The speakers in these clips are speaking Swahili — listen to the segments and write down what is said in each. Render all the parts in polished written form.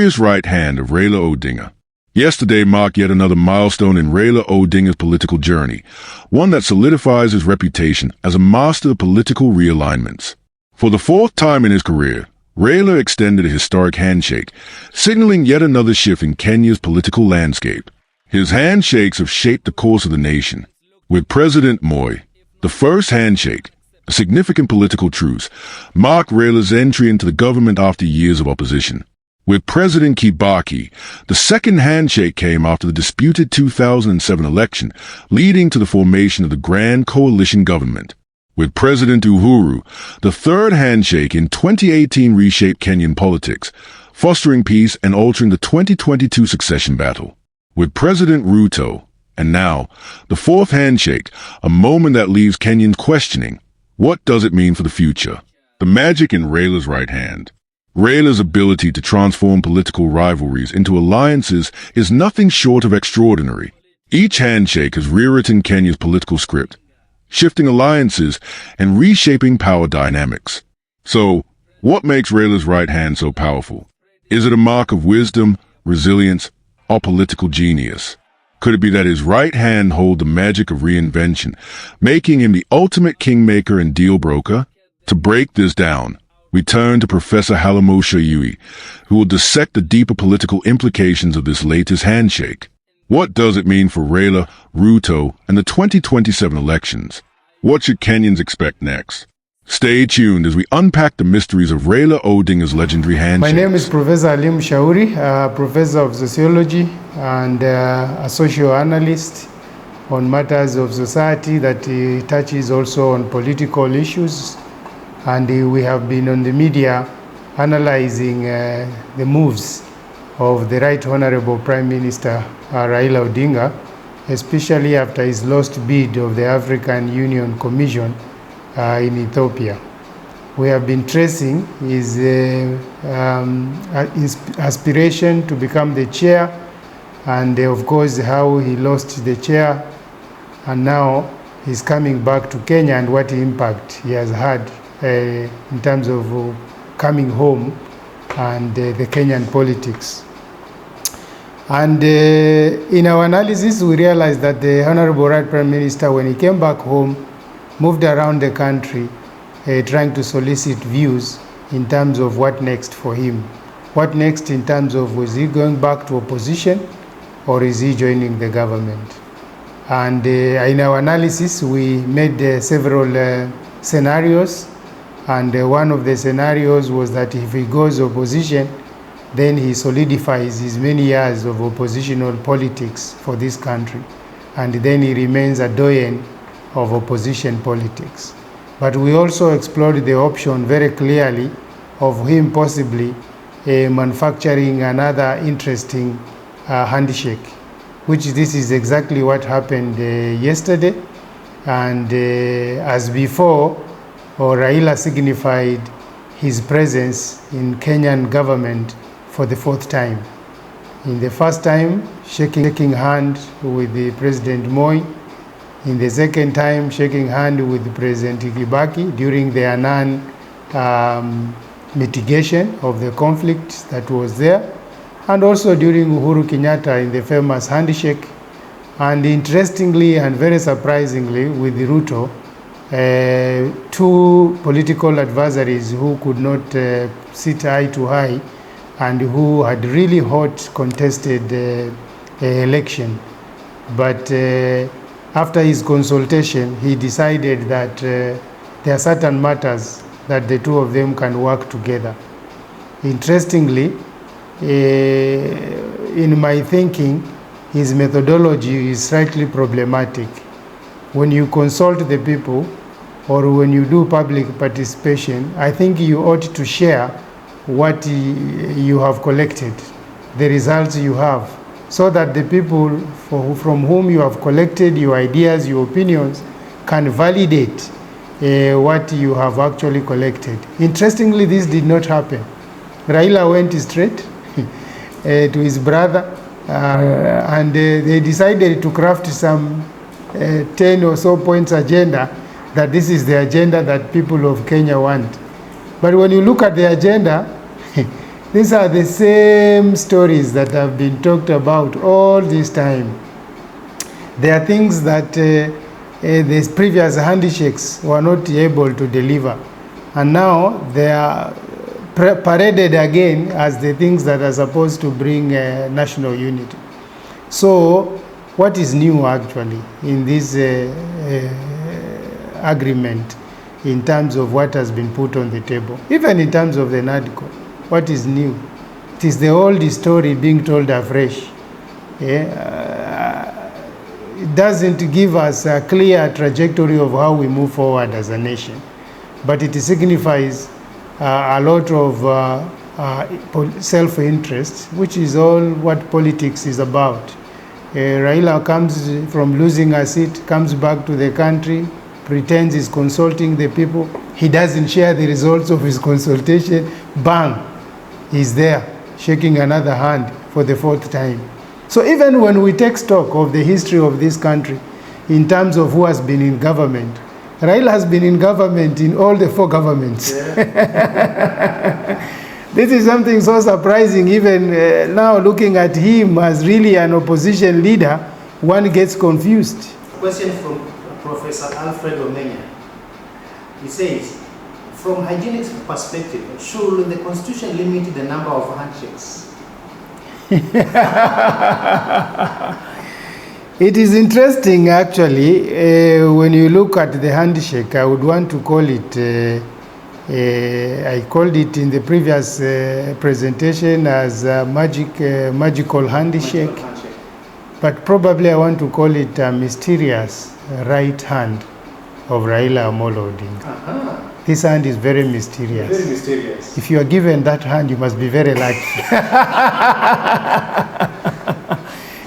mysterious right hand of Raila Odinga. Yesterday marked yet another milestone in Raila Odinga's political journey, one that solidifies his reputation as a master of political realignments. For the fourth time in his career, Raila extended a historic handshake, signaling yet another shift in Kenya's political landscape. His handshakes have shaped the course of the nation. With President Moi, the first handshake, a significant political truce, marked Raila's entry into the government after years of opposition. With President Kibaki, the second handshake came after the disputed 2007 election, leading to the formation of the Grand Coalition government. With President Uhuru, the third handshake in 2018 reshaped Kenyan politics, fostering peace and altering the 2022 succession battle. With President Ruto, and now, the fourth handshake, a moment that leaves Kenyans questioning, what does it mean for the future? The magic in Raila's right hand. Raila's ability to transform political rivalries into alliances is nothing short of extraordinary. Each handshake has rewritten Kenya's political script, shifting alliances and reshaping power dynamics. So, what makes Raila's right hand so powerful? Is it a mark of wisdom, resilience, or political genius? Could it be that his right hand holds the magic of reinvention, making him the ultimate kingmaker and deal broker? To break this down, we turn to Professor Halimo Shayui, who will dissect the deeper political implications of this latest handshake. What does it mean for Raila, Ruto, and the 2027 elections? What should Kenyans expect next? Stay tuned as we unpack the mysteries of Raila Odinga's legendary handshake. My name is Professor Halimo Shayui, Professor of Sociology and a social analyst on matters of society that touches also on political issues. And we have been on the media analyzing the moves of the Right Honorable Prime Minister Raila Odinga, especially after his lost bid of the African Union Commission in Ethiopia. We have been tracing his aspiration to become the chair, and of course how he lost the chair, and now he's coming back to Kenya and what impact he has had in terms of coming home and the Kenyan politics. And in our analysis, we realized that the Honorable Right Prime Minister, when he came back home, moved around the country trying to solicit views in terms of what next for him. What next in terms of, was he going back to opposition or is he joining the government? And in our analysis, we made several scenarios. And one of the scenarios was that if he goes opposition, then he solidifies his many years of oppositional politics for this country. And then he remains a doyen of opposition politics. But we also explored the option very clearly of him possibly manufacturing another interesting handshake, which this is exactly what happened yesterday. And as before, Raila signified his presence in Kenyan government for the fourth time. In the first time, shaking hand with the President Moi. In the second time, shaking hand with President Kibaki during the Anan mitigation of the conflict that was there. And also during Uhuru Kenyatta in the famous handshake. And interestingly and very surprisingly with Ruto, two political adversaries who could not sit eye to eye and who had really hot contested election. But after his consultation, he decided that there are certain matters that the two of them can work together. Interestingly, in my thinking, his methodology is slightly problematic. When you consult the people or when you do public participation, I think you ought to share what you have collected, the results you have, so that the people from whom you have collected your ideas, your opinions, can validate what you have actually collected. Interestingly, this did not happen. Raila went straight to his brother and they decided to craft some 10 or so points agenda, that this is the agenda that people of Kenya want. But when you look at the agenda, These are the same stories that have been talked about all this time. There are things that the previous handshakes were not able to deliver. And now they are paraded again as the things that are supposed to bring national unity. So what is new actually in this agreement in terms of what has been put on the table? Even in terms of the NADCO, what is new? It is the old story being told afresh. It doesn't give us a clear trajectory of how we move forward as a nation, but it signifies a lot of self-interest, which is all what politics is about. Raila comes from losing a seat, comes back to the country, pretends he's consulting the people. He doesn't share the results of his consultation. Bang, he's there, shaking another hand for the 4th time. So even when we take stock of the history of this country in terms of who has been in government, Raila has been in government in all the 4 governments. Yeah. This is something so surprising. Even now looking at him as really an opposition leader, one gets confused. A question from Professor Alfred Omenya. He says, from hygienic perspective, should the Constitution limit the number of handshakes? It is interesting actually. When you look at the handshake, I would want to call it, I called it in the previous presentation as a magical handshake. But probably I want to call it a mysterious right hand of Raila Amolo Odinga. This hand is very mysterious. Very mysterious. If you are given that hand, you must be very lucky.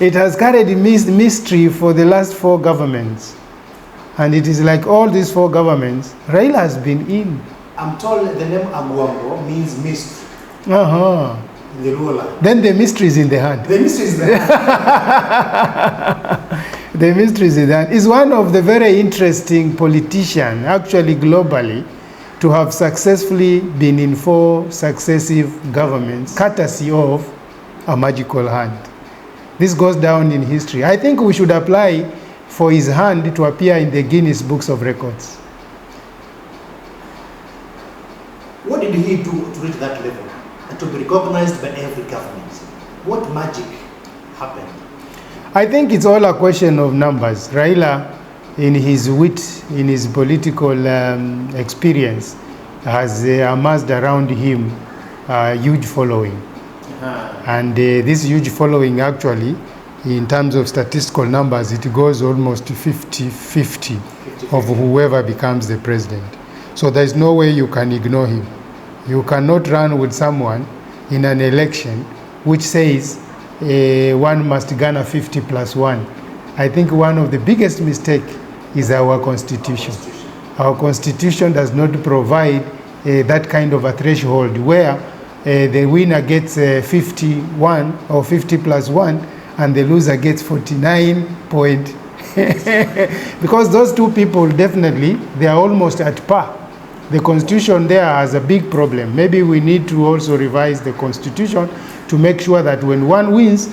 It has carried mystery for the last 4 governments. And it is like all these 4 governments, Raila has been in. I'm told the name Agwambo means mist. In the ruler. Then the mystery is in the hand. The mystery is in the hand. The mystery is in the hand. Is one of the very interesting politicians, actually globally, to have successfully been in 4 successive governments, courtesy of a magical hand. This goes down in history. I think we should apply for his hand to appear in the Guinness Books of Records. What did he do to reach that level and to be recognized by every government? What magic happened? I think it's all a question of numbers. Raila, in his wit, in his political experience, has amassed around him a huge following. And this huge following actually, in terms of statistical numbers, it goes almost 50-50 of whoever becomes the president. So there's no way you can ignore him. You cannot run with someone in an election which says one must garner 50+1. I think one of the biggest mistakes is our constitution. Our constitution does not provide that kind of a threshold where the winner gets 51 or 50+1 and the loser gets 49 point. Because those 2 people definitely, they are almost at par. The constitution there has a big problem. Maybe we need to also revise the constitution to make sure that when one wins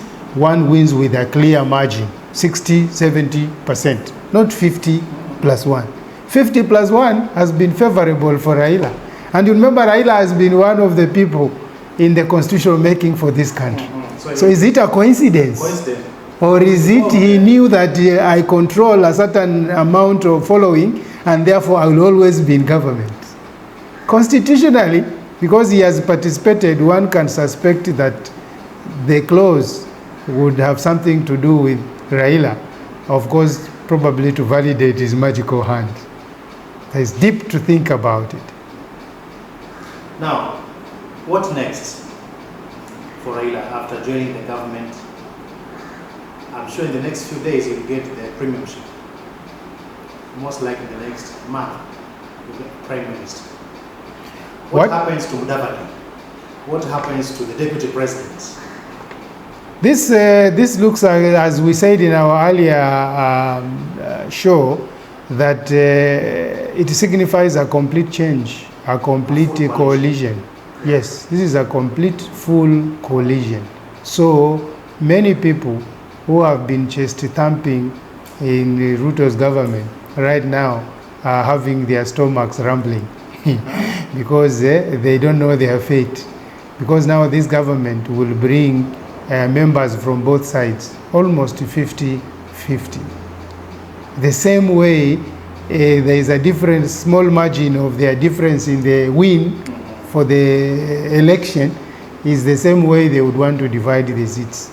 with a clear margin, 60-70%, not 50+1. 50+1 has been favorable for Raila. And you remember Raila has been one of the people in the constitution making for this country. So is it a coincidence? Or is it he knew that I control a certain amount of following and therefore I will always be in government? Constitutionally, because he has participated, one can suspect that the clause would have something to do with Raila, of course, probably to validate his magical hand. It's deep to think about it. Now, what next for Raila after joining the government? I'm sure in the next few days he'll get the premiership. Most likely the next month he'll get prime minister. What happens to Mudavadi? What happens to the deputy presidents? This looks like, as we said in our earlier show, that it signifies a complete change, a complete coalition. Yes, this is a complete full coalition. So many people who have been chest thumping in the Ruto's government right now are having their stomachs rumbling because they don't know their fate. Because now this government will bring members from both sides, almost 50-50. The same way there is a different small margin of their difference in the win for the election, is the same way they would want to divide the seats.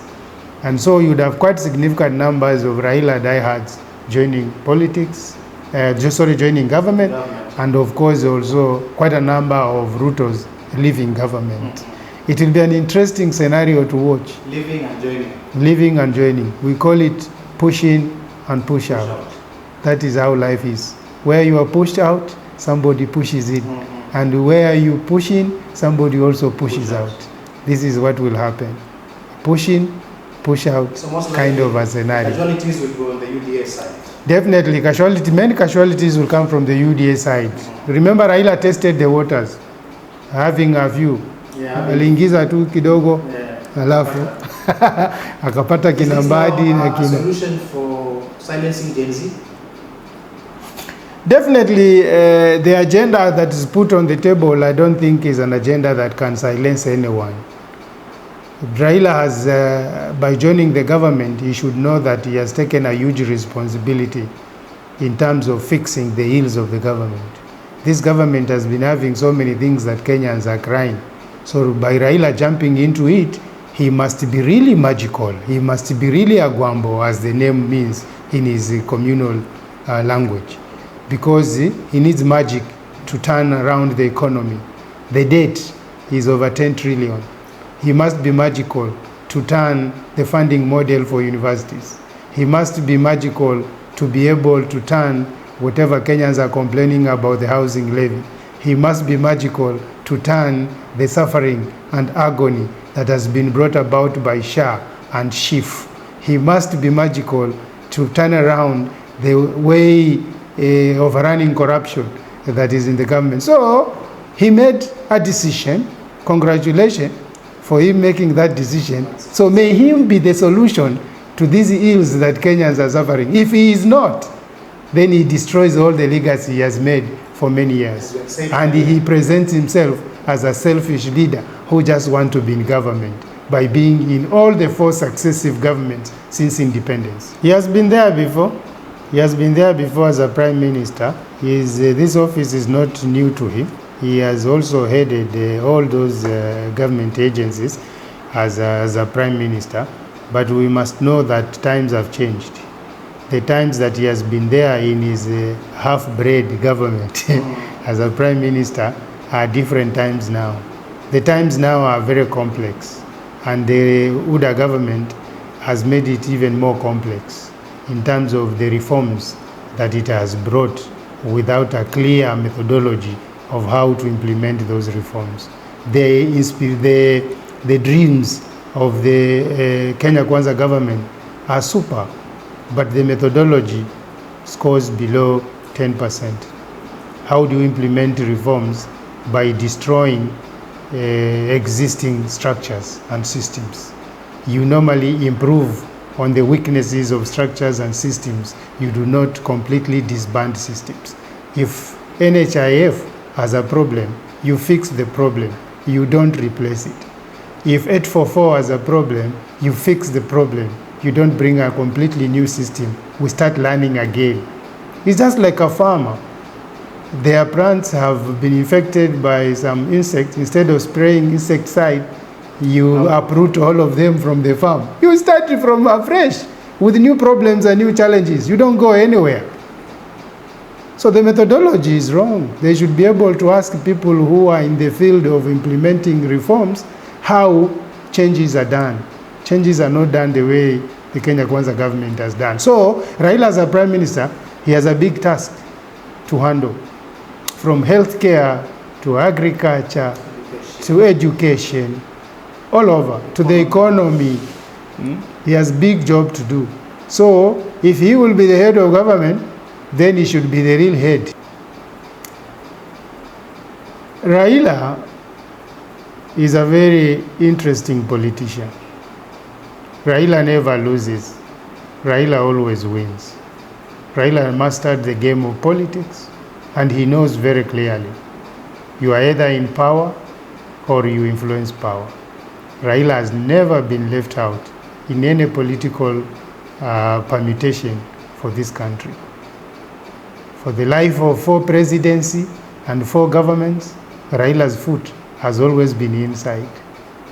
And so you'd have quite significant numbers of Raila diehards joining politics, joining government, and of course also quite a number of Rutos leaving government. It will be an interesting scenario to watch. Living and joining. Living and joining. We call it pushing and push out. That is how life is. Where you are pushed out, somebody pushes in. And where you push in, somebody also pushes out. This is what will happen. Pushing, push out, So most kind likely of a scenario. casualties will go on the UDA side. Definitely, many casualties will come from the UDA side. Remember, Raila tested the waters, having a few. Aliingiza tu kidogo, alafu akapata kina Mbadi na kina. Solution for silencing Gen Z? Definitely, the agenda that is put on the table, I don't think is an agenda that can silence anyone. Raila has, by joining the government, he should know that he has taken a huge responsibility in terms of fixing the ills of the government. This government has been having so many things that Kenyans are crying. So by Raila jumping into it, he must be really magical. He must be really a Gwambo, as the name means in his communal language. Because he needs magic to turn around the economy. The debt is over 10 trillion. He must be magical to turn the funding model for universities. He must be magical to be able to turn whatever Kenyans are complaining about the housing levy. He must be magical to turn the suffering and agony that has been brought about by Shah and Shif. He must be magical to turn around the way of running corruption that is in the government. So he made a decision. Congratulations for him making that decision. So may him be the solution to these ills that Kenyans are suffering. If he is not, then he destroys all the legacy he has made for many years. And he presents himself as a selfish leader who just wants to be in government by being in all the 4 successive governments since independence. He has been there before. He has been there before as a prime minister. This office is not new to him. He has also headed all those government agencies as a prime minister. But we must know that times have changed. The times that he has been there in his half-bred government as a prime minister are different times now. The times now are very complex, and the UDA government has made it even more complex in terms of the reforms that it has brought without a clear methodology of how to implement those reforms. The dreams of the Kenya Kwanza government are super, but the methodology scores below 10%. How do you implement reforms? By destroying existing structures and systems. You normally improve on the weaknesses of structures and systems. You do not completely disband systems. If NHIF has a problem, you fix the problem. You don't replace it. If 844 has a problem, you fix the problem. You don't bring a completely new system. We start learning again. It's just like a farmer. Their plants have been infected by some insects. Instead of spraying insecticide, you uproot all of them from the farm. You start from afresh with new problems and new challenges. You don't go anywhere. So the methodology is wrong. They should be able to ask people who are in the field of implementing reforms how changes are done. Changes are not done the way the Kenya Kwanza government has done. So Raila as a prime minister, he has a big task to handle. From healthcare to agriculture to education, all over, to the economy. He has a big job to do. So if he will be the head of government, then he should be the real head. Raila is a very interesting politician. Raila never loses. Raila always wins. Raila mastered the game of politics, and he knows very clearly, you are either in power or you influence power. Raila has never been left out in any political permutation for this country. For the life of 4 presidency and 4 governments, Raila's foot has always been inside,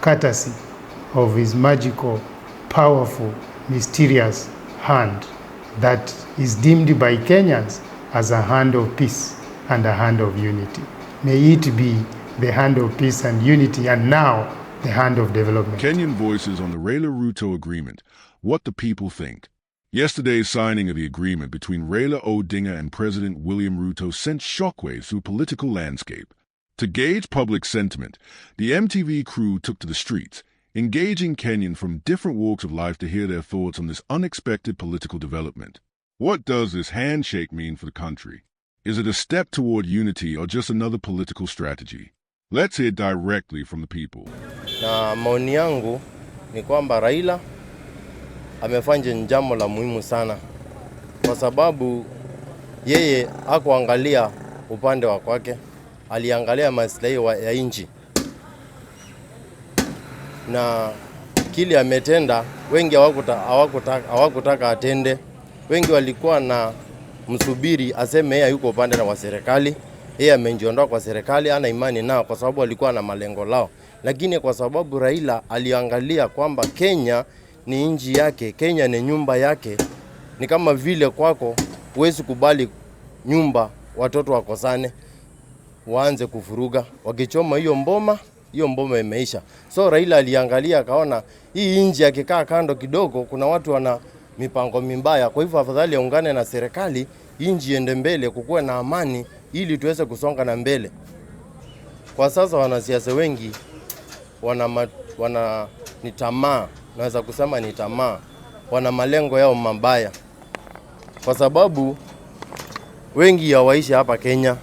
courtesy of his magical, powerful, mysterious hand that is deemed by Kenyans as a hand of peace and a hand of unity. May it be the hand of peace and unity, and now the hand of development. Kenyan voices on the Raila-Ruto agreement. What the people think. Yesterday's signing of the agreement between Raila Odinga and President William Ruto sent shockwaves through political landscape. To gauge public sentiment, the MTV crew took to the streets, engaging Kenyans from different walks of life to hear their thoughts on this unexpected political development. What does this handshake mean for the country? Is it a step toward unity or just another political strategy? Let's hear directly from the people. Na maoni yangu ni kwamba Raila amefanya jambo la muhimu sana, kwa sababu yeye hakuangalia upande wa kwake, aliangalia maslahi ya nchi. Na kile ametenda, wengi hawakutaka atende. Wengi walikuwa na msubiri aseme yeye yuko upande wa serikali, yeye amejiondoa kwa serikali, ana imani nao kwa sababu walikuwa na malengo lao. Lakini kwa sababu Raila aliangalia kwamba Kenya ni nchi yake, Kenya ni nyumba yake. Ni kama vile kwako huwezi kubali nyumba watoto wakosane, waanze kufuruga, wakichoma hiyo mboma imeisha. So Raila aliangalia akaona hii nchi akikaa kando kidogo kuna watu wana mipango mibaya, kwa hivyo afadhali aungane na serikali, nchi iende mbele, kukuwe na amani ili tuweze kusonga na mbele. Kwa sasa wanasiasa wengi ni tamaa, naweza kusema ni tamaa, wana malengo yao mabaya, kwa sababu wengi hawaishi hapa Kenya,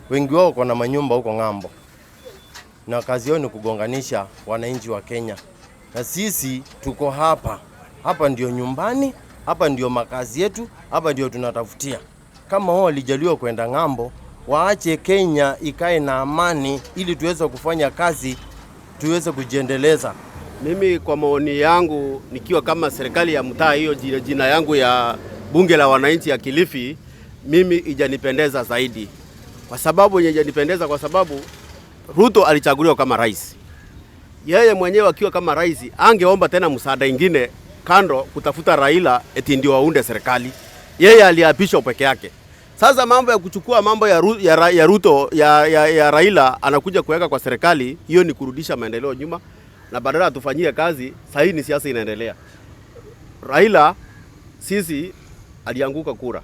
wengi wao kuna manyumba huko ng'ambo, na kazi yao ni kugonganisha wananchi wa Kenya. Na sisi tuko hapa ndio nyumbani, hapa ndio makazi yetu, hapa ndio tunatafutia. Kama wao walijaliwa kwenda ng'ambo, waache Kenya ikae na amani ili tuweze kufanya kazi, tuweze kujiendeleza. Mimi kwa maoni yangu, nikiwa kama serikali ya mtaa, hiyo jina yangu ya bunge la wananchi ya Kilifi, mimi ijanipendeza zaidi. Kwa sababu kwa sababu Ruto alichaguliwa kama rais. Yeye mwenyewe akiwa kama rais, angeomba tena msaada ingine kando kutafuta Raila eti ndio waunde serikali. Yeye aliapishwa peke yake. Sasa mambo ya kuchukua mambo ya Ruto ya Raila anakuja kuweka kwa serikali, hiyo ni kurudisha maendeleo nyuma, na badala tufanyie kazi. Sasa ni siasa inaendelea. Raila sisi alianguka kura,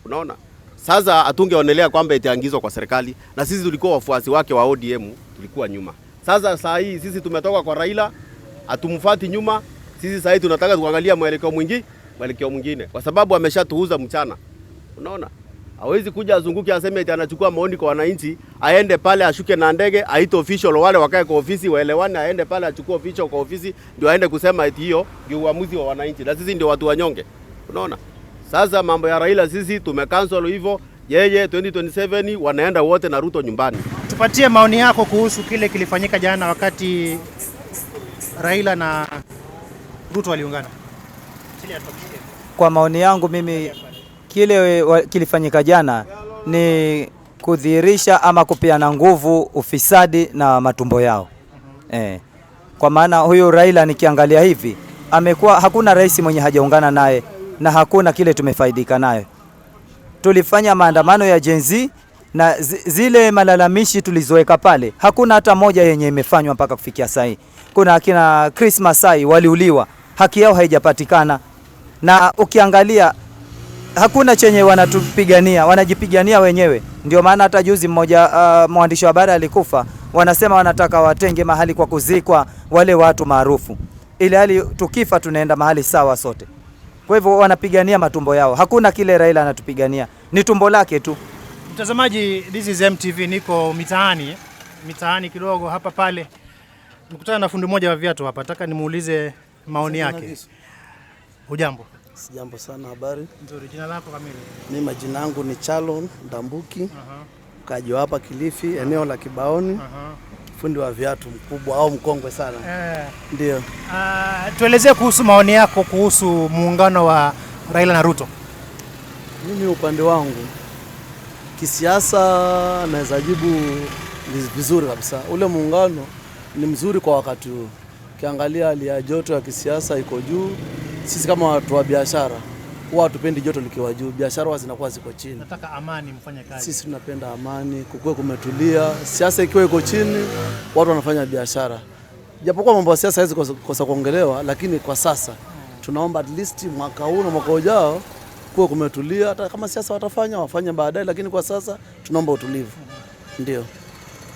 unaona. Sasa atungeonelea kwamba itaangizwa kwa serikali, na sisi tulikuwa wafuasi wake wa ODM, tulikuwa nyuma. Sasa hii sisi tumetoka kwa Raila, atumfuati nyuma. Sisi sasa tunataka tuangalia mwelekeo mwingine, kwa sababu ameshatuuza mchana, unaona. Hawezi kuja azunguke aseme eti anachukua maoni kwa wananchi, aende pale ashuke na ndege, aite official wale wakae kwa ofisi waelewane, aende pale achukue official kwa ofisi ndio aende kusema eti hiyo ndio uamuzi wa wananchi, na sisi ndio watu wanyonge, unaona. Sasa mambo ya Raila sisi tumecancel hivyo, yeye 2027 wanaenda wote na Ruto nyumbani. Tupatie maoni yako kuhusu kile kilifanyika jana wakati Raila na Ruto waliungana. Kwa maoni yangu mimi, kile kilifanyika jana ni kudhihirisha ama kupeana nguvu ufisadi na matumbo yao. Kwa maana huyu Raila nikiangalia hivi, hakuna rais mwenye hajaungana naye na hakuna kile tumefaidika nayo. Tulifanya maandamano ya Gen Z na zile malalamishi tulizoweka pale, hakuna hata moja yenye imefanywa mpaka kufikia sasa. Kuna akina Christmas sai waliuliwa, haki yao haijapatikana. Na ukiangalia hakuna chenye wanatupigania, wanajipigania wenyewe. Ndio maana hata juzi mmoja mwandishi wa habari alikufa, wanasema wanataka watenge mahali kwa kuzikwa wale watu maarufu, ili hali tukifa tunaenda mahali sawa sote. Kwa hivyo wanapigania matumbo yao, hakuna kile Raila anatupigania, ni tumbo lake tu. Mtazamaji, this is MTV, niko mitaani kidogo hapa pale. Nikutana na fundi mmoja wa viatu hapa, nataka nimuulize maoni yake. Hujambo? Sijambo sana, habari? Nzuri. Jina lako kamili? Mimi majina yangu ni Chalon Ndambuki. Kaji hapa Kilifi, eneo la Kibaoni. Fundi wa viatu mkubwa au mkongwe sana. Ndio. Tuelezee kuhusu maoni yako kuhusu muungano wa Raila na Ruto. Mimi upande wangu kisiasa naweza jibu vizuri kabisa. Ule muungano ni mzuri kwa wakati huu. Kiangalia hali ya joto ya kisiasa iko juu. Sisi kama watu wa biashara huwa hatupendi joto likiwa juu. Biashara huwa zinakuwa ziko chini. Nataka amani mfanye kazi. Sisi tunapenda amani, kukue kumetulia. Siasa ikiwa iko chini, watu wanafanya biashara. Japokuwa mambo ya siasa haiwezi kosa kuongelewa, lakini kwa sasa tunaomba at least mwaka huu na mwaka ujao kuwe kumetulia. Hata kama siasa wafanye baadaye, lakini kwa sasa tunaomba utulivu. Ndio.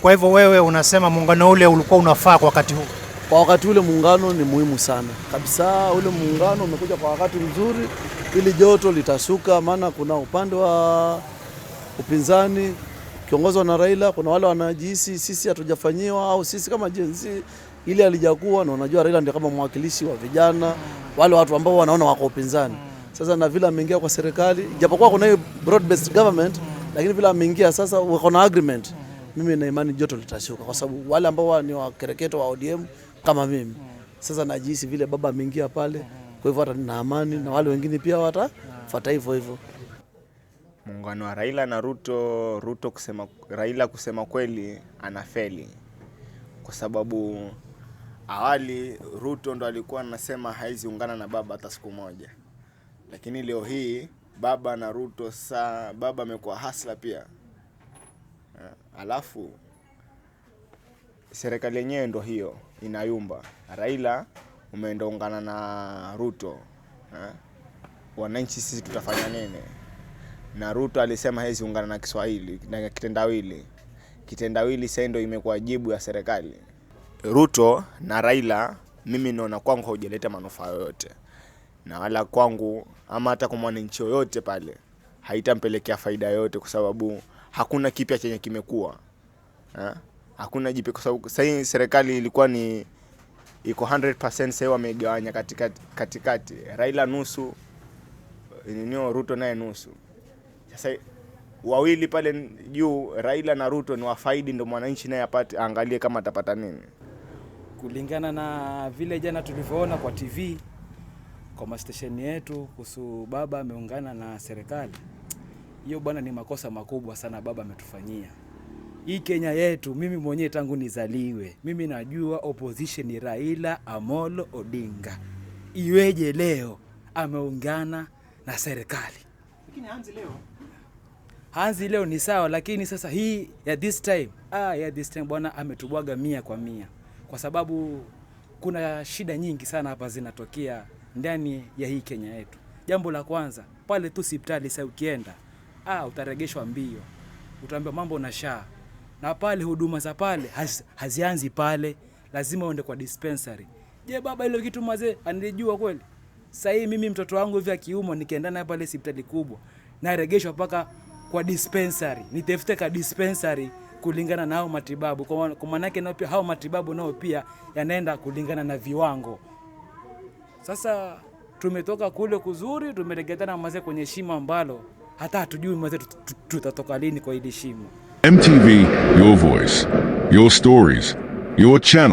Kwa hivyo wewe unasema muungano ule ulikuwa unafaa kwa wakati huu? Kwa wakati ule muungano ni muhimu sana. Kabisa ule muungano umekuja kwa wakati mzuri, ili joto litashuka, maana kuna upande wa upinzani kiongozwa na Raila, kuna wale wanajihisi sisi hatujafanyiwa au sisi kama Gen Z ile alijakuwa, na unajua Raila ndio kama mwakilishi wa vijana, wale watu ambao wanaona wako upinzani. Sasa na vile ameingia kwa serikali, japokuwa kuna hiyo broad based government, lakini vile ameingia sasa wako na agreement. Mimi na imani joto litashuka kwa sababu wale ambao ni wakereketo wa ODM kama mimi. Sasa najihisi vile baba ameingia pale, kwa hivyo hata nina amani na wale wengine pia watafuata hivyo hivyo. Muungano wa Raila na Ruto Raila kusema kweli anafeli. Kwa sababu awali Ruto ndo alikuwa anasema haiziungana na baba hata siku moja. Lakini leo hii baba na Ruto baba amekuwa hasla pia. Alafu serikali yenyewe ndo hiyo inayumba. Raila umeenda ungana na Ruto. Wananchi sisi tutafanya nini? Na Ruto alisema hawezi ungana na Kiswahili na kitendawili. Kitendawili sasa ndio imekuwa jibu ya serikali. Ruto na Raila mimi naona kwangu haujaleta manufaa yoyote. Na wala kwangu ama hata kwa mwananchi yoyote pale haitampelekea faida yoyote kwa sababu hakuna kipya chenye kimekuwa. Hakuna jipya kwa sababu sasa serikali ilikuwa ni iko 100%, sasa wamegawanya katikati. Raila nusu, Ruto naye nusu. Sasa wawili pale juu Raila na Ruto ni wafaidi, ndio mwananchi naye apate angalie kama atapata nini. Kulingana na vile jana tulivyoona kwa TV kwa station yetu kuhusu baba ameungana na serikali. Hiyo bwana ni makosa makubwa sana baba ametufanyia. Hii Kenya yetu, mimi mwenyewe tangu nizaliwe, mimi najua opposition ni Raila Amolo Odinga. Iweje leo ameungana na serikali? Lakini Hanzi leo ni sawa, lakini sasa hii ya this time bwana ametubwaga 100%. Kwa sababu kuna shida nyingi sana hapa zinatokea ndani ya hii Kenya yetu. Jambo la kwanza, pale tu hospitali sasa ukienda, utaregeshwa mbio. Utaambiwa mambo na SHA. Na pale huduma za pale hazianzi pale, lazima uende kwa dispensary. Je, baba ile kitu mazee anijua kweli? Sasa hii mimi mtoto wangu hivi akiumwa nikienda naye pale hospitali kubwa, naregeshwa paka kwa dispensary. Nitafute ka dispensary kulingana na hao matibabu. Kwa maana yake nao pia hao matibabu nao pia yanaenda kulingana na viwango. Sasa tumetoka kule kuzuri, tumeregetana mazee kwenye shimo ambalo hata hatujui mazee tutatoka lini kwa hili shimo. MTV, your voice, your stories, your channel.